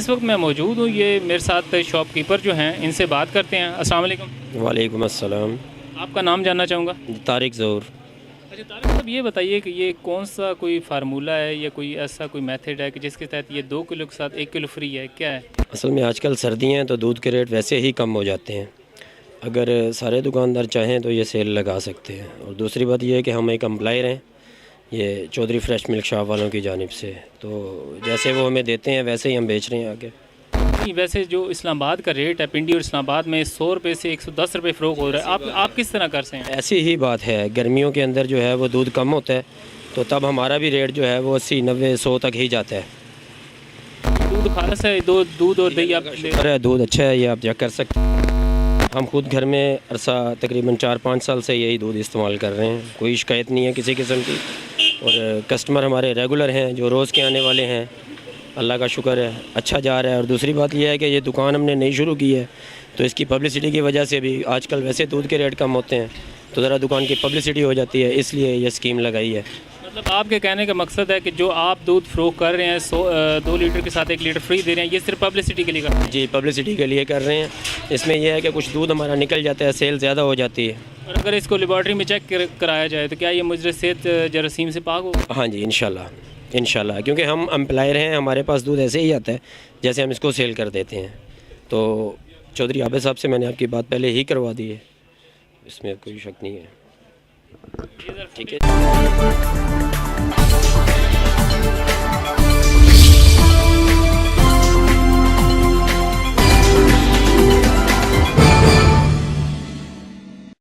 इस वक्त मैं मौजूद हूँ, ये मेरे साथ शॉपकीपर जो हैं, इनसे बात करते हैं। अस्सलाम वालेकुम। वालेकुम अस्सलाम। आपका नाम जानना चाहूँगा। तारिक ज़हूर। अच्छा तारिक साहब, ये बताइए कि ये कौन सा कोई फार्मूला है या कोई ऐसा कोई मेथड है कि जिसके तहत ये 2 किलो के साथ 1 किलो फ्री है, क्या है? असल में आजकल सर्दियाँ हैं तो दूध के रेट वैसे ही कम हो जाते हैं। अगर सारे दुकानदार चाहें तो ये सेल लगा सकते हैं। और दूसरी बात ये है कि हम एक एम्प्लॉयर हैं ये चौधरी फ्रेश मिल्क शॉप वालों की जानिब से, तो जैसे वो हमें देते हैं वैसे ही हम बेच रहे हैं आगे। नहीं, वैसे जो इस्लामाबाद का रेट है, पिंडी और इस्लामाबाद में 100 रुपये से 110 रुपये फ़रोग हो रहा है, आप किस तरह कर सकते हैं? ऐसी ही बात है, गर्मियों के अंदर जो है वो दूध कम होता है तो तब हमारा भी रेट जो है वो 80, 90, 100 तक ही जाता है। दूध खालस है, दूध और दही आप अरे दूध अच्छा है, ये आप चेक कर सकते हैं। हम खुद घर में अरसा तकरीबन 4-5 साल से यही दूध इस्तेमाल कर रहे हैं, कोई शिकायत नहीं है किसी किस्म की। और कस्टमर हमारे रेगुलर हैं जो रोज़ के आने वाले हैं, अल्लाह का शुक्र है अच्छा जा रहा है। और दूसरी बात यह है कि ये दुकान हमने नई शुरू की है तो इसकी पब्लिसिटी की वजह से भी आजकल वैसे दूध के रेट कम होते हैं तो ज़रा दुकान की पब्लिसिटी हो जाती है, इसलिए ये स्कीम लगाई है। मतलब आपके कहने का मकसद है कि जो आप दूध फ़रोख्त कर रहे हैं 2 लीटर के साथ 1 लीटर फ्री दे रहे हैं, ये सिर्फ पब्लिसिटी के लिए कर रहे हैं? जी पब्लिसिटी के लिए कर रहे हैं। इसमें यह है कि कुछ दूध हमारा निकल जाता है, सेल ज़्यादा हो जाती है। और अगर इसको लेबॉर्ट्री में चेक कराया जाए तो क्या ये मुजर सेहत जरासीम से पाक होगा? हाँ जी इंशाल्लाह, क्योंकि हम एम्प्लॉयर हैं, हमारे पास दूध ऐसे ही आता है जैसे हम इसको सेल कर देते हैं। तो चौधरी आबिद साहब से मैंने आपकी बात पहले ही करवा दी है, इसमें कोई शक नहीं है। ठीक है।